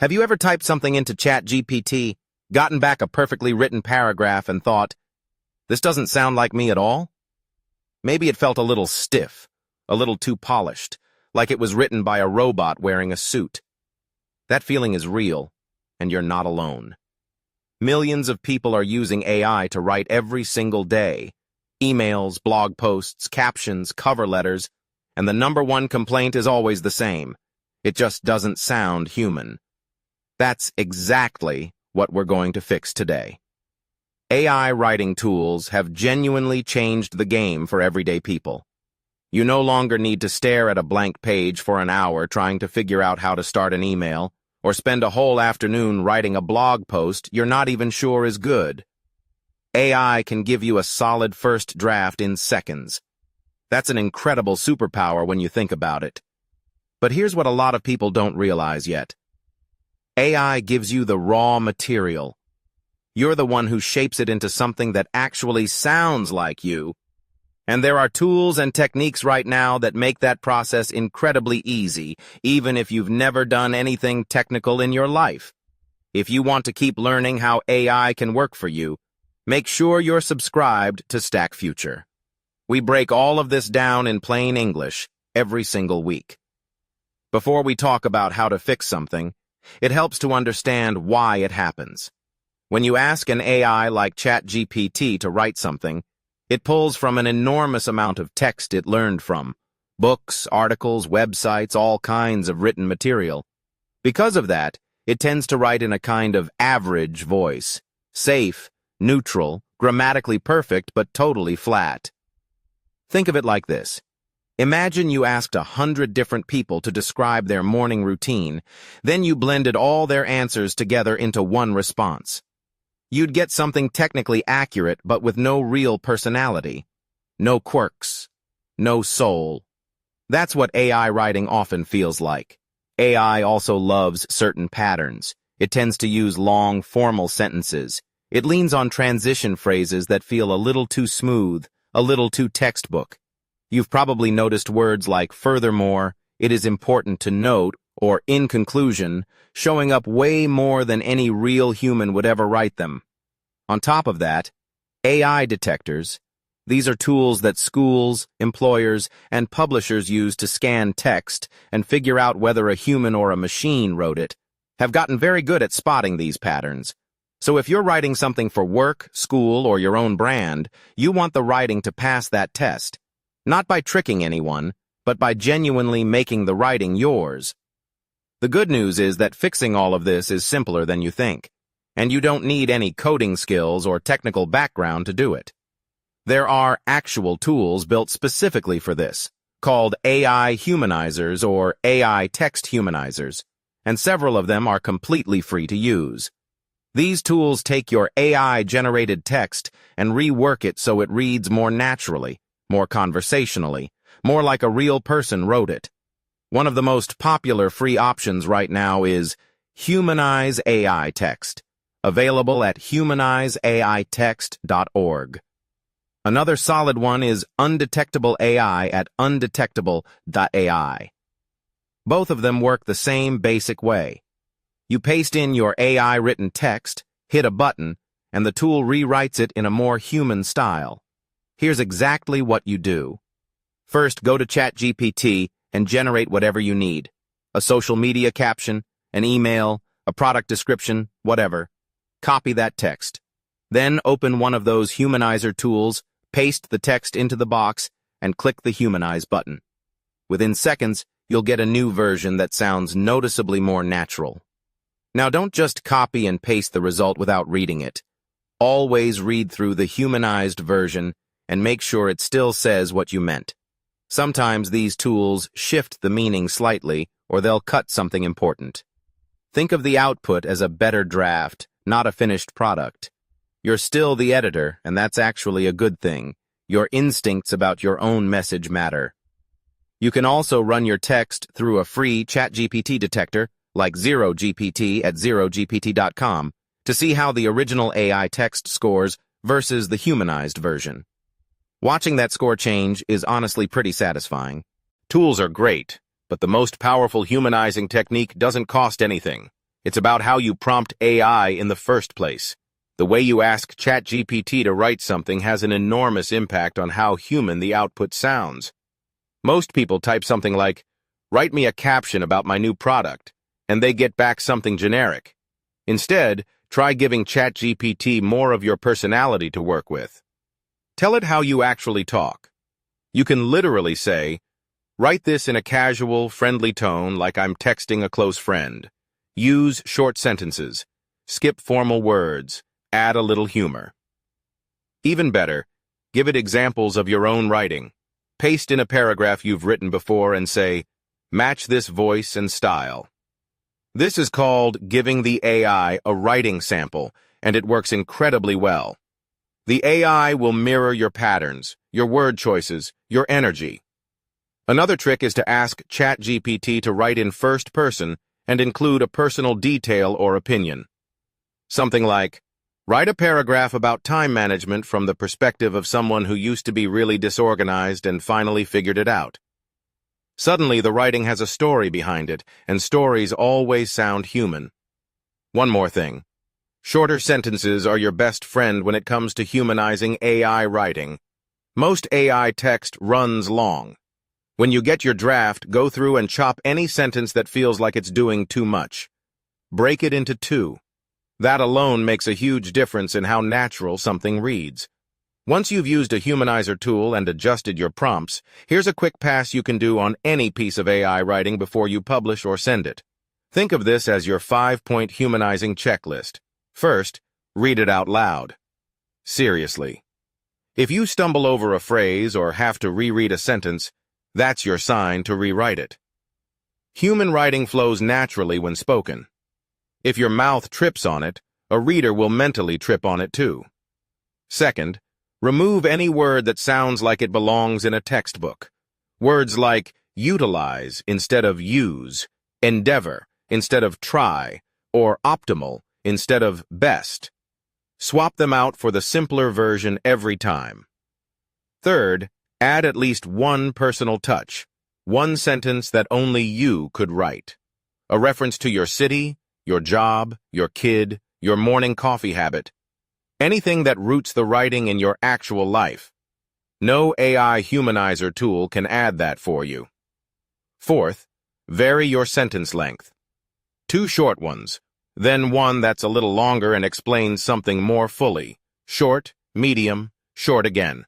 Have you ever typed something into ChatGPT, gotten back a perfectly written paragraph and thought, this doesn't sound like me at all? Maybe it felt a little stiff, a little too polished, like it was written by a robot wearing a suit. That feeling is real, and you're not alone. Millions of people are using AI to write every single day. Emails, blog posts, captions, cover letters, and the number one complaint is always the same. It just doesn't sound human. That's exactly what we're going to fix today. AI writing tools have genuinely changed the game for everyday people. You no longer need to stare at a blank page for an hour trying to figure out how to start an email, or spend a whole afternoon writing a blog post you're not even sure is good. AI can give you a solid first draft in seconds. That's an incredible superpower when you think about it. But here's what a lot of people don't realize yet. AI gives you the raw material. You're the one who shapes it into something that actually sounds like you. And there are tools and techniques right now that make that process incredibly easy, even if you've never done anything technical in your life. If you want to keep learning how AI can work for you, make sure you're subscribed to Stack Future. We break all of this down in plain English every single week. Before we talk about how to fix something, it helps to understand why it happens. When you ask an AI like ChatGPT to write something, it pulls from an enormous amount of text it learned from. Books, articles, websites, all kinds of written material. Because of that, it tends to write in a kind of average voice. Safe, neutral, grammatically perfect, but totally flat. Think of it like this. Imagine you asked 100 different people to describe their morning routine, then you blended all their answers together into one response. You'd get something technically accurate, but with no real personality. No quirks. No soul. That's what AI writing often feels like. AI also loves certain patterns. It tends to use long, formal sentences. It leans on transition phrases that feel a little too smooth, a little too textbook. You've probably noticed words like furthermore, it is important to note, or in conclusion, showing up way more than any real human would ever write them. On top of that, AI detectors, these are tools that schools, employers, and publishers use to scan text and figure out whether a human or a machine wrote it, have gotten very good at spotting these patterns. So if you're writing something for work, school, or your own brand, you want the writing to pass that test, not by tricking anyone, but by genuinely making the writing yours. The good news is that fixing all of this is simpler than you think, and you don't need any coding skills or technical background to do it. There are actual tools built specifically for this, called AI humanizers or AI text humanizers, and several of them are completely free to use. These tools take your AI-generated text and rework it so it reads more naturally, more conversationally, more like a real person wrote it. One of the most popular free options right now is Humanize AI Text, available at humanizeaitext.org. Another solid one is Undetectable AI at undetectable.ai. Both of them work the same basic way. You paste in your AI-written text, hit a button, and the tool rewrites it in a more human style. Here's exactly what you do. First, go to ChatGPT and generate whatever you need. A social media caption, an email, a product description, whatever. Copy that text. Then open one of those humanizer tools, paste the text into the box, and click the Humanize button. Within seconds, you'll get a new version that sounds noticeably more natural. Now don't just copy and paste the result without reading it. Always read through the humanized version and make sure it still says what you meant. Sometimes these tools shift the meaning slightly, or they'll cut something important. Think of the output as a better draft, not a finished product. You're still the editor, and that's actually a good thing. Your instincts about your own message matter. You can also run your text through a free ChatGPT detector, like ZeroGPT at zerogpt.com, to see how the original AI text scores versus the humanized version. Watching that score change is honestly pretty satisfying. Tools are great, but the most powerful humanizing technique doesn't cost anything. It's about how you prompt AI in the first place. The way you ask ChatGPT to write something has an enormous impact on how human the output sounds. Most people type something like, "Write me a caption about my new product," and they get back something generic. Instead, try giving ChatGPT more of your personality to work with. Tell it how you actually talk. You can literally say, "Write this in a casual, friendly tone like I'm texting a close friend. Use short sentences. Skip formal words. Add a little humor." Even better, give it examples of your own writing. Paste in a paragraph you've written before and say, "Match this voice and style." This is called giving the AI a writing sample, and it works incredibly well. The AI will mirror your patterns, your word choices, your energy. Another trick is to ask ChatGPT to write in first person and include a personal detail or opinion. Something like, "Write a paragraph about time management from the perspective of someone who used to be really disorganized and finally figured it out." Suddenly, the writing has a story behind it, and stories always sound human. One more thing. Shorter sentences are your best friend when it comes to humanizing AI writing. Most AI text runs long. When you get your draft, go through and chop any sentence that feels like it's doing too much. Break it into two. That alone makes a huge difference in how natural something reads. Once you've used a humanizer tool and adjusted your prompts, here's a quick pass you can do on any piece of AI writing before you publish or send it. Think of this as your 5-point humanizing checklist. First, read it out loud. Seriously. If you stumble over a phrase or have to reread a sentence, that's your sign to rewrite it. Human writing flows naturally when spoken. If your mouth trips on it, a reader will mentally trip on it too. Second, remove any word that sounds like it belongs in a textbook. Words like utilize instead of use, endeavor instead of try, or optimal instead of best. Swap them out for the simpler version every time. Third, add at least one personal touch, one sentence that only you could write. A reference to your city, your job, your kid, your morning coffee habit. Anything that roots the writing in your actual life. No AI humanizer tool can add that for you. Fourth, vary your sentence length. 2 short ones, then one that's a little longer and explains something more fully. Short, medium, short again.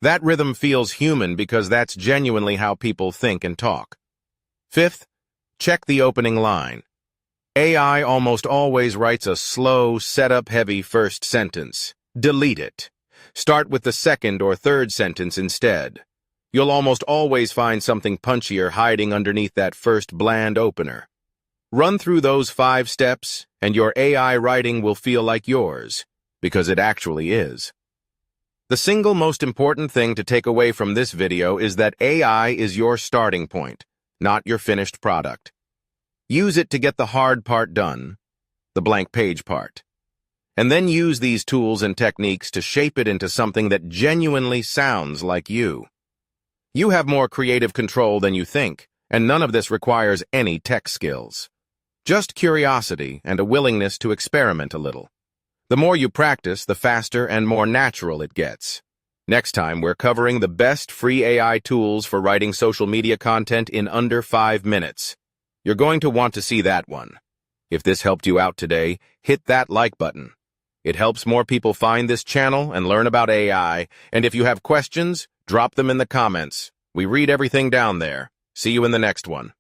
That rhythm feels human because that's genuinely how people think and talk. Fifth, check the opening line. AI almost always writes a slow, setup-heavy first sentence. Delete it. Start with the second or third sentence instead. You'll almost always find something punchier hiding underneath that first bland opener. Run through those 5 steps, and your AI writing will feel like yours, because it actually is. The single most important thing to take away from this video is that AI is your starting point, not your finished product. Use it to get the hard part done, the blank page part. And then use these tools and techniques to shape it into something that genuinely sounds like you. You have more creative control than you think, and none of this requires any tech skills. Just curiosity and a willingness to experiment a little. The more you practice, the faster and more natural it gets. Next time, we're covering the best free AI tools for writing social media content in under 5 minutes. You're going to want to see that one. If this helped you out today, hit that like button. It helps more people find this channel and learn about AI, and if you have questions, drop them in the comments. We read everything down there. See you in the next one.